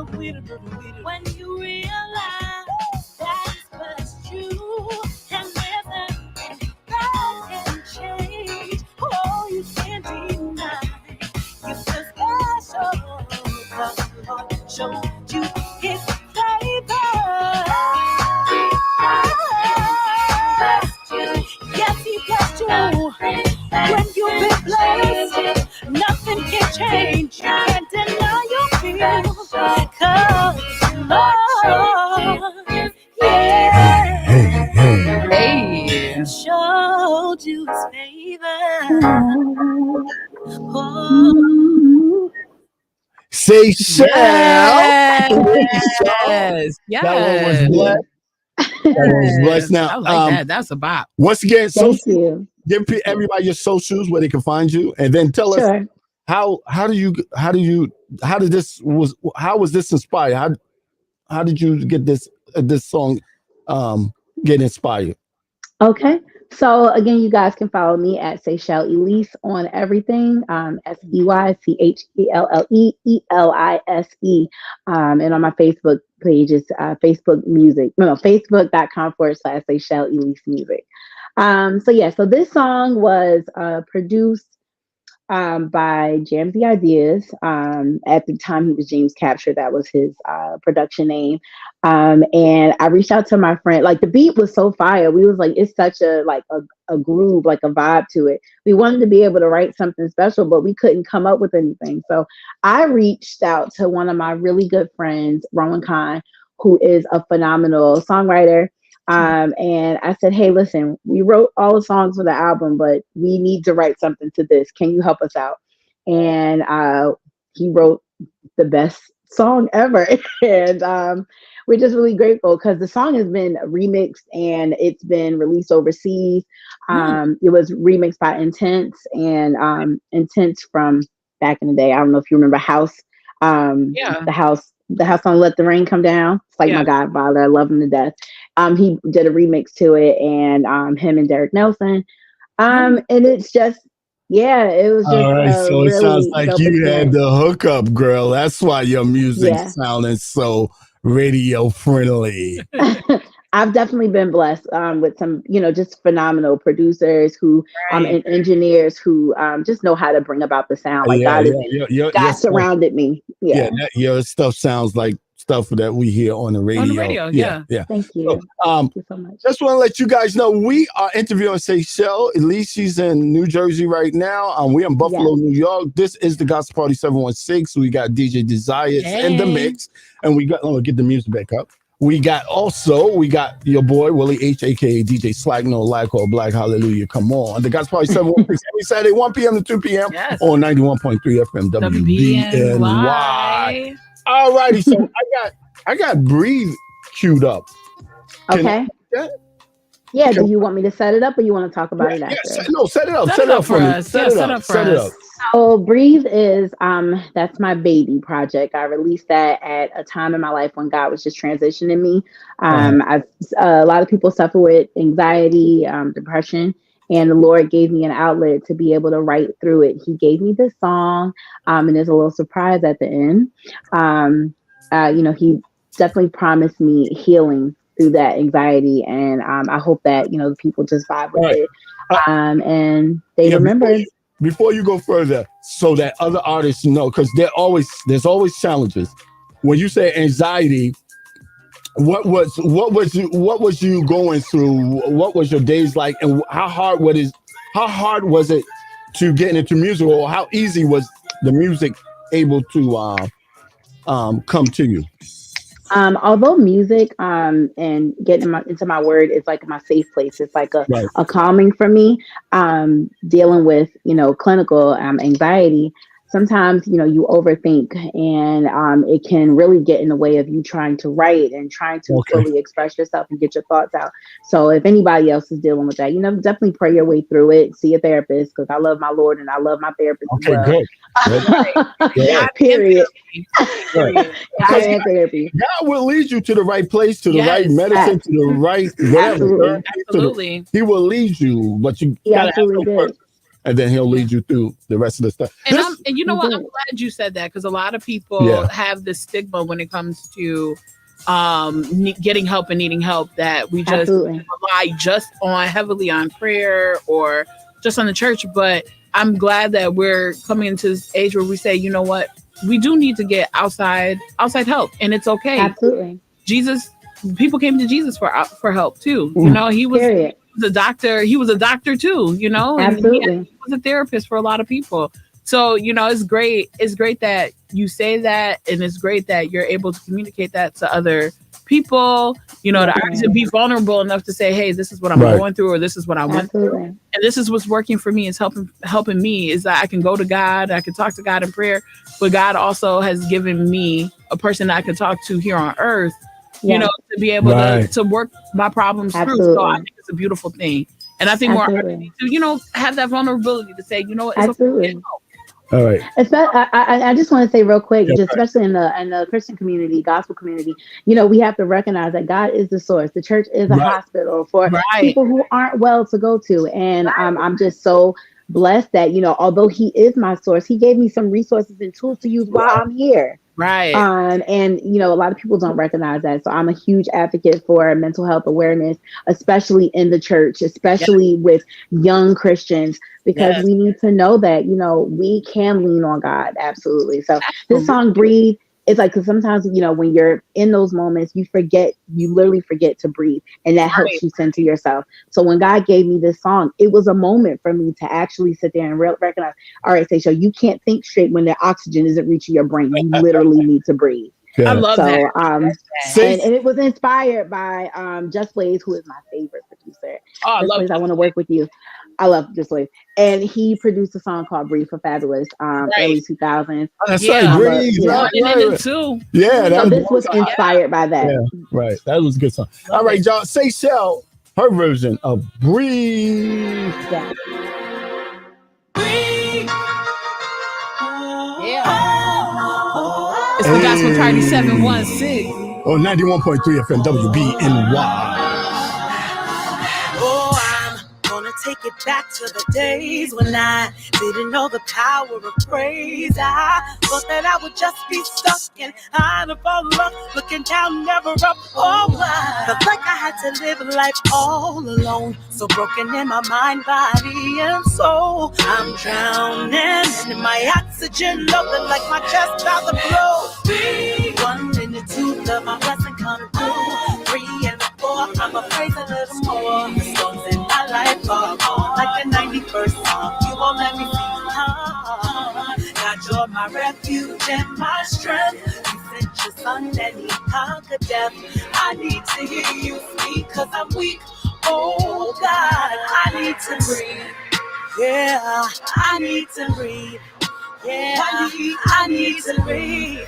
when you realize that it's just you and nothing that can change. Oh, you can't deny you're so special. The Lord showed you His favor. Yes, He blessed you. When you've been blessed, nothing can change. You can't deny your feelings. Cause Lord, yeah, Hey. showed you His favor. Oh. Seychelle. Yes. Yes. That one was blessed. That one was blessed. Now, I like that. That's a bop. Once again, Thank you. give everybody your socials where they can find you, and then tell us how was this inspired? How did you get this song get inspired? Okay. So again, you guys can follow me at Seychelle Elise on everything. SEYCHELLEELISE. And on my Facebook page is Facebook Music. No, Facebook.com/Seychelle Elise Music. So this song was produced by Jamsey Ideas. At the time, he was James Capture. That was his production name. And I reached out to my friend. Like, the beat was so fire. We was like, it's such a groove, like a vibe to it. We wanted to be able to write something special, but we couldn't come up with anything. So I reached out to one of my really good friends, Rowan Khan, who is a phenomenal songwriter. And I said, hey, listen, we wrote all the songs for the album, but we need to write something to this. Can you help us out? And he wrote the best song ever. And we're just really grateful because the song has been remixed and it's been released overseas. It was remixed by Intense, and Intense from back in the day. I don't know if you remember House. The house on Let the Rain Come Down. It's like my godfather. I love him to death. He did a remix to it, and him and Derek Nelson. And it's just, it was just all right. So it sounds like you had the hookup, girl. That's why your music sounding so radio friendly. I've definitely been blessed with some, just phenomenal producers who and engineers who just know how to bring about the sound. Like God surrounded me. Your stuff sounds like stuff that we hear on the radio. Yeah. Thank you. Thank you so much. Just want to let you guys know we are interviewing Seychelle. Elise, she's in New Jersey right now. We're in Buffalo, New York. This is the Gospel Party 716. We got DJ Desires in the mix, and we got. Let me get the music back up. We got your boy Willie H, aka DJ Slack No Like or Black Hallelujah. Come on, the Gospel Party 716 every Saturday 1 p.m. to 2 p.m. on 91.3 FM WBNY. All righty, so I got Breathe queued up. Okay. Yeah, do you want me to set it up or you want to talk about it after? Set it up. Set it up for us. Set it up. So Breathe is that's my baby project. I released that at a time in my life when God was just transitioning me. A lot of people suffer with anxiety, depression, and the Lord gave me an outlet to be able to write through it. He gave me this song, and there's a little surprise at the end. He definitely promised me healing through that anxiety, and I hope that the people just vibe with it, and they remember. Before you go further, so that other artists know, because there's always challenges. When you say anxiety, what was you going through? What was your days like, and how hard was it to get into music, or how easy was the music able to come to you? Although music and getting into my word is like my safe place. It's like a calming for me. Dealing with clinical anxiety. Sometimes you overthink, and it can really get in the way of you trying to write and trying to fully express yourself and get your thoughts out. So if anybody else is dealing with that, definitely pray your way through it. See a therapist, because I love my Lord and I love my therapist as well. Good. Period. Therapy. God will lead you to the right place, to the right medicine, to the right whatever. Absolutely. He will lead you, but you gotta have some purpose. and then he'll lead you through the rest of the stuff. And you know what? I'm glad you said that, because a lot of people have this stigma when it comes to getting help and needing help, that we just rely just heavily on prayer or just on the church. But I'm glad that we're coming into this age where we say, you know what, we do need to get outside help, and it's okay. Absolutely. People came to Jesus for help too. You know, he was a doctor. He was a doctor too. You know, absolutely. And he was a therapist for a lot of people. So, you know, it's great. It's great that you say that, and it's great that you're able to communicate that to other people. You know, to be vulnerable enough to say, "Hey, this is what I'm going through, or this is what I went through, and this is what's working for me. Is helping me. Is that I can go to God, I can talk to God in prayer, but God also has given me a person that I can talk to here on earth." You know, to be able to work my problems through. So I think it's a beautiful thing. And I think more need to, you know, have that vulnerability to say, you know, it's okay. All right. I just want to say real quick, just especially in the Christian community, gospel community, you know, we have to recognize that God is the source. The church is a hospital for people who aren't well to go to. And I'm just so blessed that, you know, although he is my source, he gave me some resources and tools to use while I'm here. Right. And, you know, a lot of people don't recognize that. So I'm a huge advocate for mental health awareness, especially in the church, especially with young Christians, because we need to know that, you know, we can lean on God. Absolutely. So this song, Breathe, it's like, because sometimes, you know, when you're in those moments, you literally forget to breathe, and that helps you center yourself. So when God gave me this song, it was a moment for me to actually sit there and recognize, all right, Seychelle, you can't think straight when the oxygen isn't reaching your brain. You literally need to breathe. I love that. And it was inspired by Just Blaze, who is my favorite producer. Oh, I love Blaze, I want to work with you. I love Just Blaze. And he produced a song called Breathe for Fabulous, early 2000s. Oh, that's right, Breathe. Too. Yeah, so this was inspired by that. Yeah, right. That was a good song. All right, y'all. Seychelle, her version of Breathe. Yeah. It's the Gospel Party 716. Oh, 91.3 FM WBNY. Take it back to the days when I didn't know the power of praise. I thought that I would just be stuck in out of all luck, looking down, never up. Oh, I felt like I had to live life all alone, so broken in my mind, body, and soul. I'm drowning in my oxygen, loaded like my chest about to blow. 1 minute, 2, love my blessing come through. 3 and 4, I'm a praise a little more. The storms in my life are gone, like the 91st song. You won't let me feel God, you're my refuge and my strength. You sent your son and he conquered death. I need to hear you speak, cause I'm weak. Oh God, I need to breathe. Yeah, I need to breathe. Yeah, I need to breathe.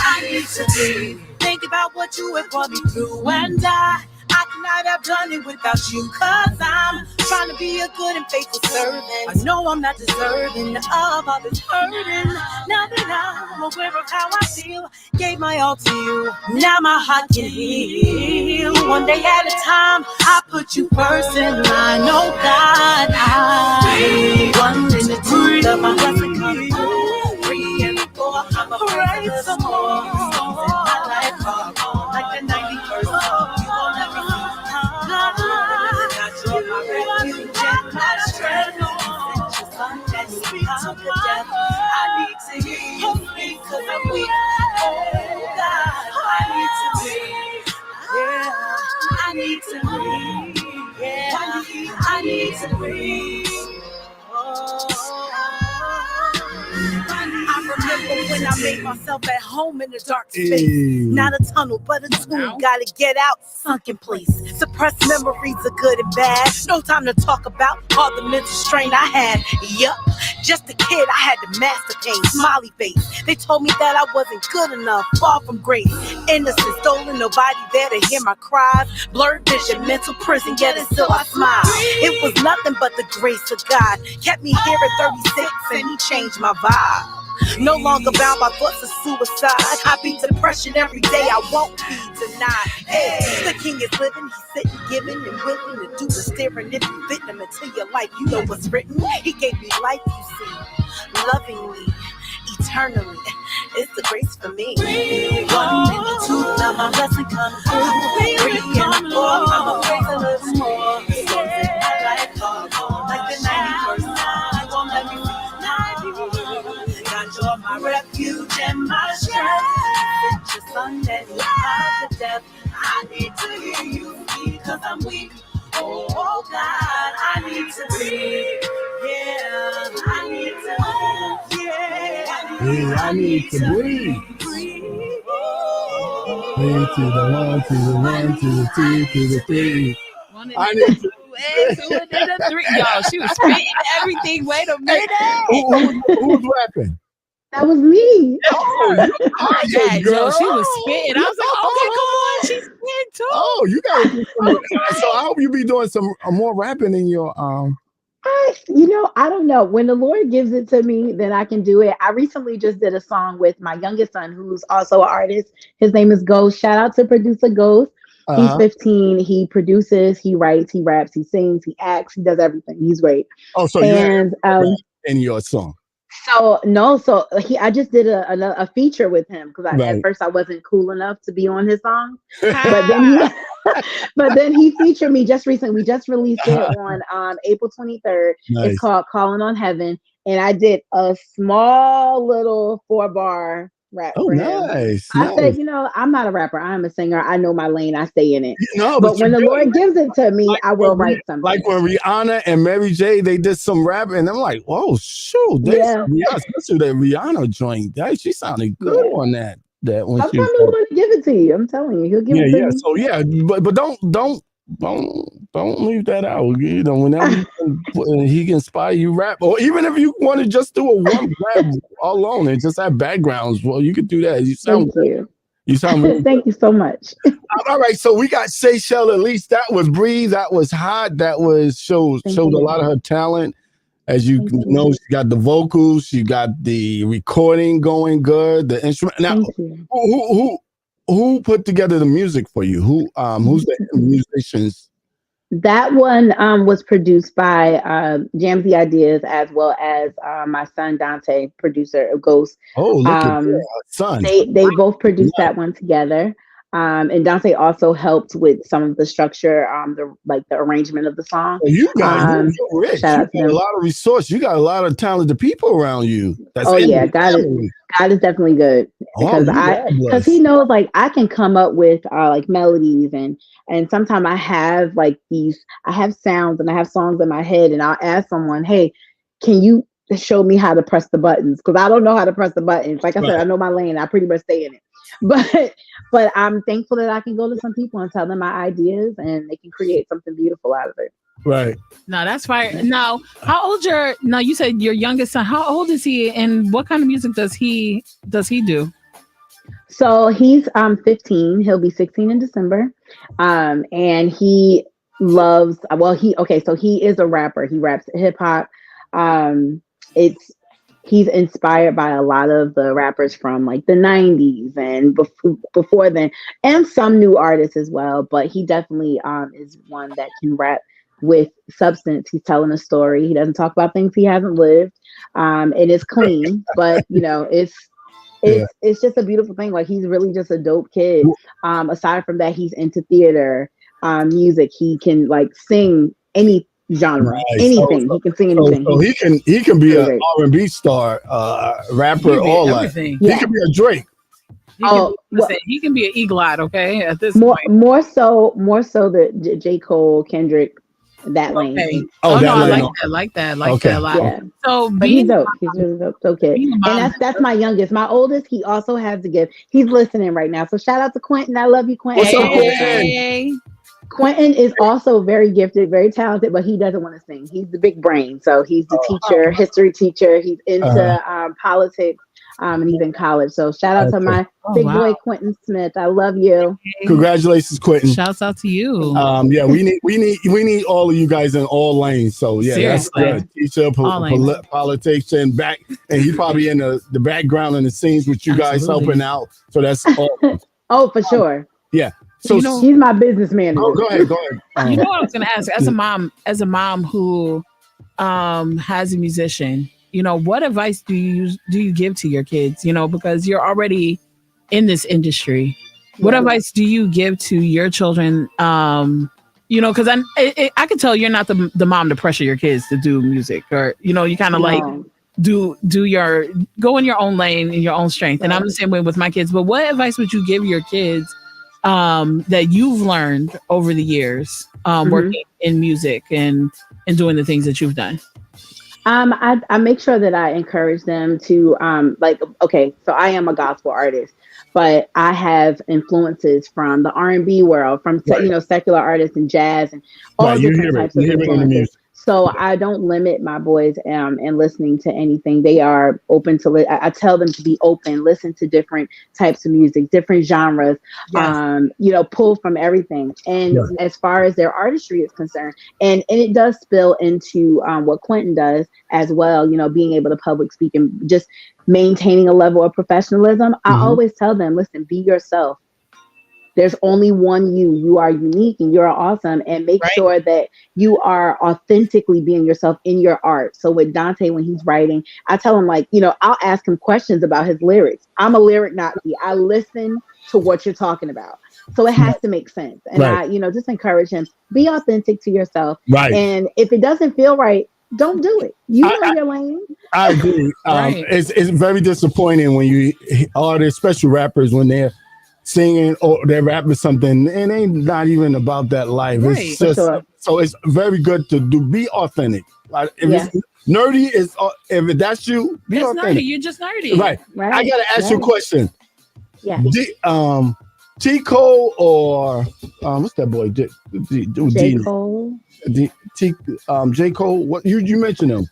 I need to breathe. Think about what you have brought me through, and I could not have done it without you, cause I'm trying to be a good and faithful servant. I know I'm not deserving of all this hurting. Now that I'm aware of how I feel, gave my all to you, now my heart can heal. One day at a time, I put you first in line. Oh God, I 1 minute, 2, love my blessing come through. 3 and 4, I'm a praise some more. Storms in my life are gone, like the 91st song. You won't let me God, you're my refuge and my strength. Sent your son and he conquered death. I need to hear you speak, cause I'm weak. Oh God, I need to breathe. Yeah, I need to breathe. Yeah, I need to breathe. I remember when I made myself at home in a dark space. Not a tunnel, but a tomb. Gotta get out, sunken place. Suppressed memories of good and bad. No time to talk about all the mental strain I had. Yup, just a kid, I had the master pain, smiley face. They told me that I wasn't good enough, far from grace. Innocent, stolen, nobody there to hear my cries. Blurred vision, mental prison, yet and still I smile. It was nothing but the grace of God. Kept me here at 36 and he changed my vibe. No longer bound by thoughts of suicide. I beat depression every day, I won't be denied. Hey, the king is living, he's sitting, giving and willing to do the steering. If you fit him into your life, you know what's written. He gave me life, you see, lovingly, eternally. It's the grace for me. One in the two, now my blessing comes through. Three in the four, I'm a praise a little more. Songs in my life, like the 91st time. You won't let me see. God, you're my refuge and my strength. It's your son that you out the depth. I need to hear you speak, cause I'm weak. Oh God, I need to breathe. Yeah, I need to. Yeah, I need to breathe. Three to the one, to the one, to the two, to the three. I need to. Two and then a three. Y'all, she was spitting everything. Wait a minute. Who's rapping? That was me. Oh, Yeah, girl. yo, she was spitting. I was like, okay, come on, she's spitting too. Oh, you gotta do some. So I hope you be doing some more rapping in your I don't know. When the Lord gives it to me, then I can do it. I recently just did a song with my youngest son, who's also an artist. His name is Ghost. Shout out to producer Ghost. He's 15. He produces, he writes, he raps, he sings, he acts, he does everything. He's great. Oh, so and in your song. I just did a feature with him because at first I wasn't cool enough to be on his song, but then he featured me just recently. We just released it on April 23rd. Nice. It's called "Calling on Heaven," and I did a small little 4-bar rap for him. Nice. I said, I'm not a rapper. I'm a singer. I know my lane. I stay in it. No, but when the Lord gives it to me, I will write something. Like when Rihanna and Mary J, they did some rap, and I'm like, whoa, shoot. Especially that Rihanna joint. She sounded good on that. When I'm telling you, Lord to give it to you. I'm telling you, He'll give it to me. So but don't leave that out. Whenever he can inspire you rap, or even if you want to just do a one rap alone and just have backgrounds, well, you could do that. You sound good. You sound really Thank you so much. All right, so we got Seychelle Elise. That was Breathe. That was hot. That was showed a lot of her talent. As you know, she got the vocals, she got the recording going good, the instrument. Now, who put together the music for you? Who's the musicians? That one was produced by Jamsey Ideas, as well as my son Dante, producer of Ghost. Oh, look at your son. They both produced that one together. And Dante also helped with some of the structure, the arrangement of the song. Well, you're rich. You got a lot of resource. You got a lot of talented people around you. God is definitely good because He knows I can come up with melodies and sometimes I have sounds and I have songs in my head and I'll ask someone, hey, can you show me how to press the buttons? Because I don't know how to press the buttons. Like I said, I know my lane. I pretty much stay in it. But I'm thankful that I can go to some people and tell them my ideas and they can create something beautiful out of it. Right. No, that's fine. Now, you said your youngest son, how old is he and what kind of music does he do? So he's 15. He'll be 16 in December. And he loves, so he is a rapper. He raps hip hop. He's inspired by a lot of the rappers from the 90s and before then, and some new artists as well. But he definitely is one that can rap with substance. He's telling a story. He doesn't talk about things he hasn't lived. It is clean, but it's just a beautiful thing. He's really just a dope kid. Aside from that, he's into theater, music. He can sing any genre, anything. He can sing anything. So he can be an R&B star, rapper, all everything. He can be a Drake. He can be an Eagle-eyed, okay? At this point, more so the J. Cole, Kendrick, that lane. Okay. That lane. I like that a lot. Yeah. So he's dope. He's really dope. Okay. And that's my youngest. My oldest, he also has the gift. He's listening right now. So shout out to Quentin. I love you, Quentin. What's up, Quentin? Quentin is also very gifted, very talented, but he doesn't want to sing. He's the big brain. So he's the teacher, history teacher. He's into politics. and he's in college. So shout out to my big boy Quentin Smith. I love you. Congratulations, Quentin. Shouts out to you. Yeah, we need all of you guys in all lanes. So yeah, Seriously. that's good. Teacher, politician, back, and he's probably in the background and the scenes with you guys helping out. So that's awesome. Oh, for sure. Yeah. So he's my business manager. Go ahead. You know what I was going to ask? As a mom who has a musician, what advice do you give to your kids? Because you're already in this industry. What advice do you give to your children? Because I can tell you're not the mom to pressure your kids to do music, or you kind of like go in your own lane in your own strength. And I'm the same way with my kids. But what advice would you give your kids that you've learned over the years working in music and doing the things that you've done? I make sure that I encourage them to so I am a gospel artist, but I have influences from the R&B world, from secular artists and jazz and all different types of influences. So I don't limit my boys in listening to anything. They are open to I tell them to be open, listen to different types of music, different genres, pull from everything. And as far as their artistry is concerned, and it does spill into what Quentin does as well, being able to public speak and just maintaining a level of professionalism. I always tell them, listen, be yourself. There's only one you. You are unique and you're awesome. And make sure that you are authentically being yourself in your art. So with Dante, when he's writing, I tell him I'll ask him questions about his lyrics. I'm a lyric Nazi. I listen to what you're talking about. So it has to make sense. And I, just encourage him, be authentic to yourself. Right. And if it doesn't feel right, don't do it. You know your lane. I agree. It's very disappointing when you artists, especially rappers, when they're singing or they're rapping something and ain't not even about that life. It's just so it's very good to be authentic. Like if it's nerdy, if that's you, be authentic. Nerdy. You're just nerdy. Right. I gotta ask you a question. Yeah. T. Cole or what's that boy? J. Cole. J. Cole. What you mentioned him?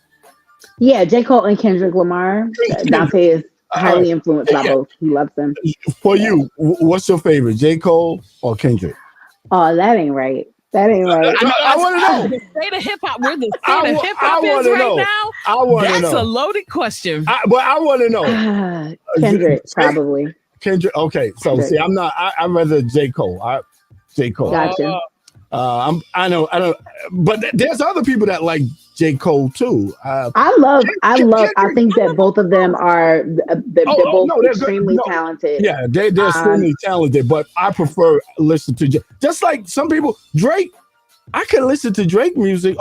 Yeah, J. Cole and Kendrick Lamar. Dante is highly influenced by both. He loves them. For you, what's your favorite, J. Cole or Kendrick? Oh, that ain't right. I want to know. The state of hip hop, where the state of hip hop is right now. That's a loaded question. But I want to know. Kendrick, probably. Kendrick. Okay, so Kendrick. See, I'm not. I'm rather J. Cole. J. Cole. Gotcha. I know, but there's other people that like J. Cole too. I think that both of them are they're both extremely talented. Yeah, they're extremely talented, but I prefer listen to just like some people. Drake, I can listen to Drake music.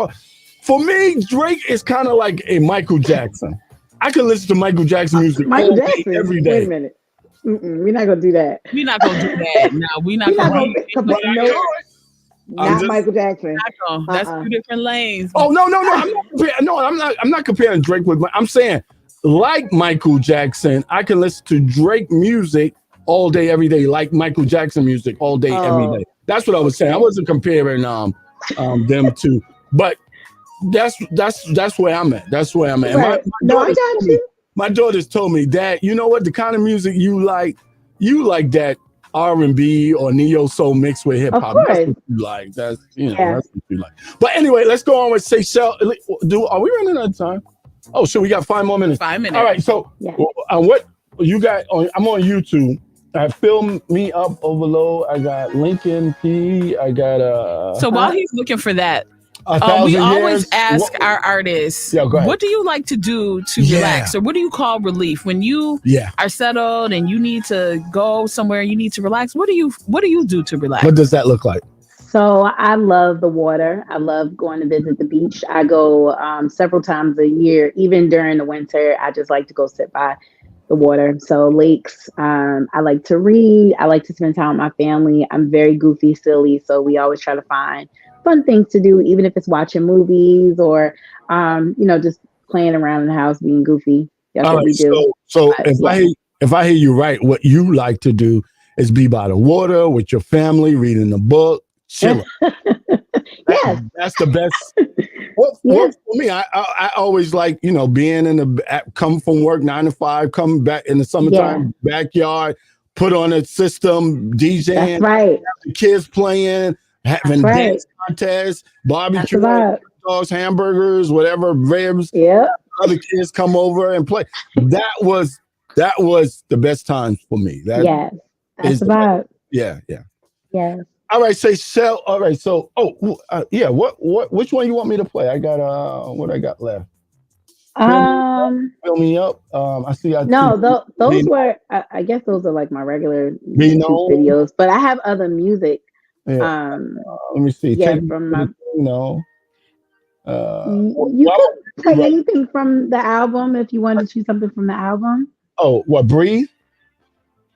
For me, Drake is kind of like a Michael Jackson. I can listen to Michael Jackson music every day. Wait a minute. We're not gonna do that. We're not gonna do that. No, we're not gonna. Not Michael Jackson. That's two different lanes. Oh no! I'm not comparing Drake with. I'm saying, like Michael Jackson, I can listen to Drake music all day, every day. Like Michael Jackson music all day, every day. That's what I was saying. I wasn't comparing them two, but that's where I'm at. That's where I'm at. Right. I got you. My daughters told me, Dad, you know what? The kind of music you like that R&B or neo soul mixed with hip hop. That's what you like. That's what you like. But anyway, let's go on with Seychelle. Are we running out of time? Oh, so we got 5 more minutes. 5 minutes. All right. So what you got on? I'm on YouTube. I Film Me Up Overload. I got Lincoln P. I got So while he's looking for that, we always ask our artists, what do you like to do to relax, or what do you call relief when you are settled and you need to go somewhere, you need to relax? What do you do to relax? What does that look like? So I love the water. I love going to visit the beach. I go several times a year, even during the winter. I just like to go sit by the water. So lakes. I like to read. I like to spend time with my family. I'm very goofy, silly, so we always try to find fun things to do, even if it's watching movies or just playing around in the house, being goofy. That's what we do. So if I hear you right, what you like to do is be by the water with your family, reading a book, chilling. Yes, that's the best. What for me? I always like being come from work 9 to 5, come back in the summertime backyard, put on a system, DJing, That's right. the kids playing, having dance contests, barbecue, dogs, hamburgers, whatever, ribs. Yeah. Other kids come over and play. That was the best time for me. That's the vibe. Yeah. Yes. All right, Seychelle. All right, so which one you want me to play? I got what I got left. Fill me up. I see. Those were. I guess those are like my regular YouTube videos, but I have other music. Yeah. Let me see. Yeah, from my. You could play anything from the album if you wanted to choose something from the album. Oh, what? Breathe?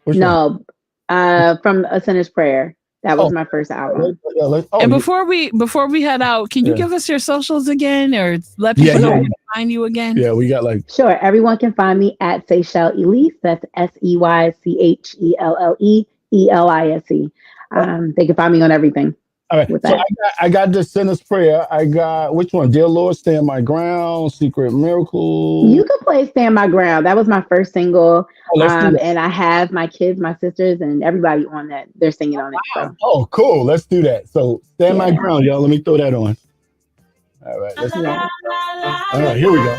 Which one? From A Sinner's Prayer. That was my first album. And before we head out, can you give us your socials again, or let people know where to find you again? Yeah, we got Sure. Everyone can find me at Seychelle Elise. That's SeychelleElise. They can find me on everything. All right. So I got the Sinner's Prayer. I got which one? Dear Lord, Stand My Ground, Secret Miracle. You can play Stand My Ground. That was my first single. And I have my kids, my sisters, and everybody on that. They're singing on it. So. Oh, cool. Let's do that. So Stand My Ground, y'all. Let me throw that on. All right. Let's do that. All right, here we go.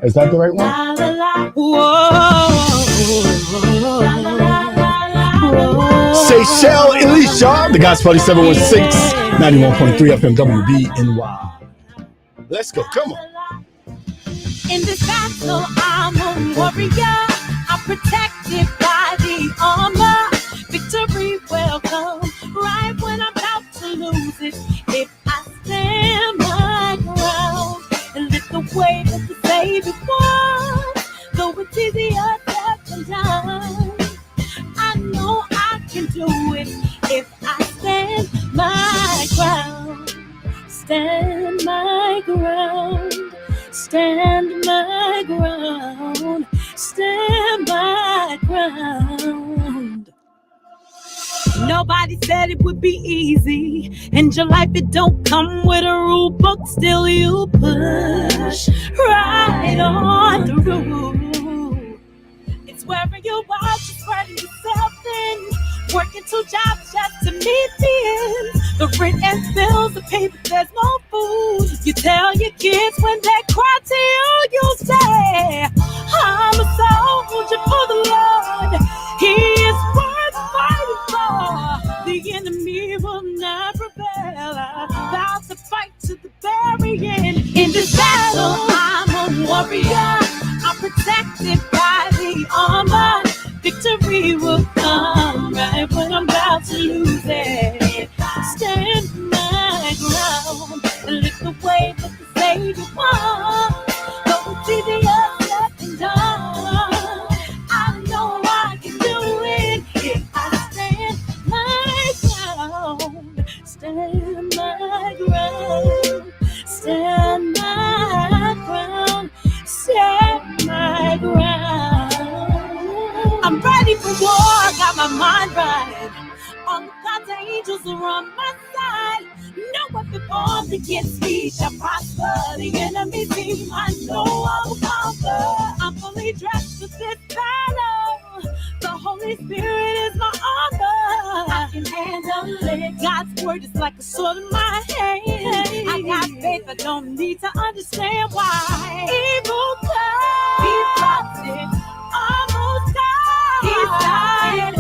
Is that the right one? Seychelle Elise, y'all. The Gospel 716, 91.3 FM WBNY. Let's go. Come on. In this battle, I'm a warrior. I'm protected by the armor. Victory will come right when I'm about to lose it. If I stand my ground and lift the weight of the Savior one, though it's easier said than done, I know I can do it if I stand my ground. Stand my ground. Stand my ground. Stand my ground. Nobody said it would be easy. In your life it don't come with a rule book. Still you push right on through. It's wherever you are, just spreading yourself thin. Working 2 jobs just to meet the ends. The rent and bills, the pay, but there's no food. You tell your kids when they cry to you, you say, I'm a soldier for the Lord. He is worth fighting for. The enemy will not prevail. About to fight to the very end. In this battle, I'm a warrior. I'm protected by the armor. Victory will come right when I'm about to lose it. Stand my ground and lift the weight that the Savior wants. Though it's easier said than done, I know I can do it if I stand my ground. Stand my ground. Stand my ground. Stand my ground. I'm ready for war, got my mind right. All of God's angels are on my side. No weapon formed against me shall prosper. The enemy team, I know I will conquer. I'm fully dressed for this battle. The Holy Spirit is my armor. I can handle it. God's word is like a sword in my hand. I got faith, I don't need to understand why. Evil comes, he drops it, almost died. He's died.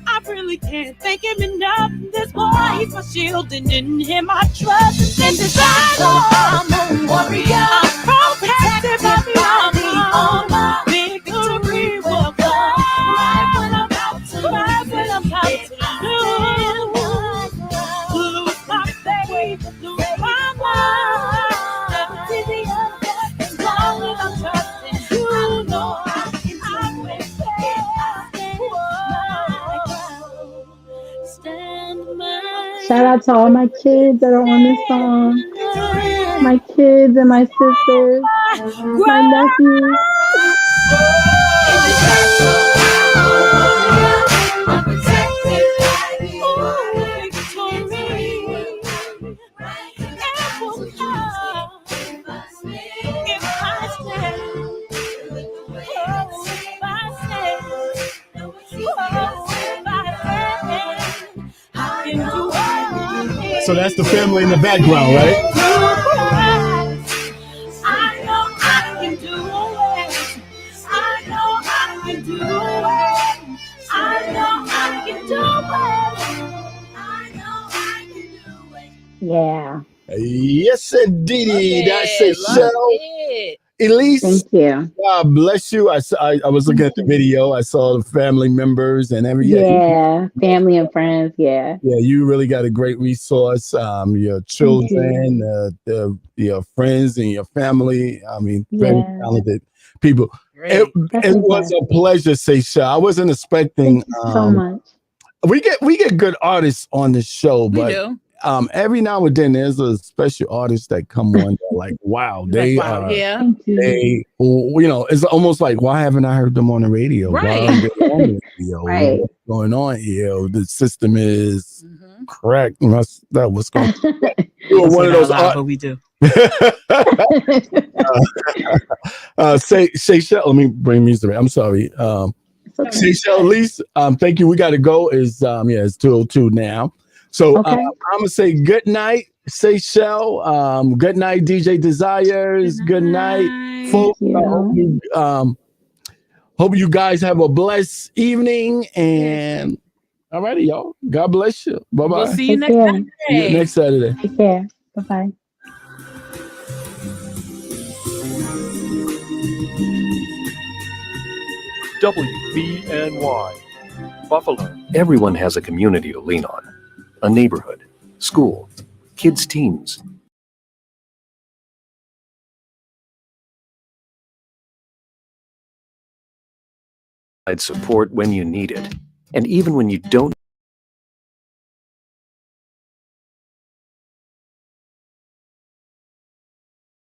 I really can't thank him enough. This boy, he's my shield, and in him I trust. In this battle, I'm a warrior. I'm protected by the armor. Victory will come right when I'm about to lose my faith, lose my mind. Never easier as long as I'm trusting. You know I can do it. Shout out to all my kids that are on this song. My kids and my sisters, my nephews. If I stay, So that's the family in the background, right? I know I can do it. I know I can do it. I know I can do it. I know I can do it. Yeah. Yes, indeed. That's Love Seychelle. it. Elise, Thank you. God bless you. I was looking at the video. I saw the family members and Yeah. Family and friends. Yeah. yeah, you really got a great resource. Your Thank you. children, your friends, and your family. I mean, very Yeah. talented people. It, Great. That's it a was blessing. a pleasure, Seychelle. I wasn't expecting. Thank you so much. We get good artists on the show, We but do. every now and then there's a special artist that come on. They're like, wow, they Like, wow, are. yeah. Thank you. They, it's almost like, why haven't I heard them on the radio? Why Right. aren't they on the radio? Right. What's going on here? The system is Mhm. correct. That was going. You were Don't one say of that those. out loud, but we do. Seychelle, let me bring music. I'm sorry. It's okay. Seychelle, Elise, thank you. We got to go. It's 2:02 now. So Okay. I'm gonna say good night, Seychelle. Good night, DJ Desires. Good night, folks. Thank you. Hope you guys have a blessed evening. And alrighty, y'all. God bless you. Bye We'll bye. see you Take next care. Saturday. Next Saturday. Take care. Bye bye. WBNY, Buffalo. Everyone has a community to lean on, a neighborhood, school, kids' teams. Provide support when you need it, and even when you don't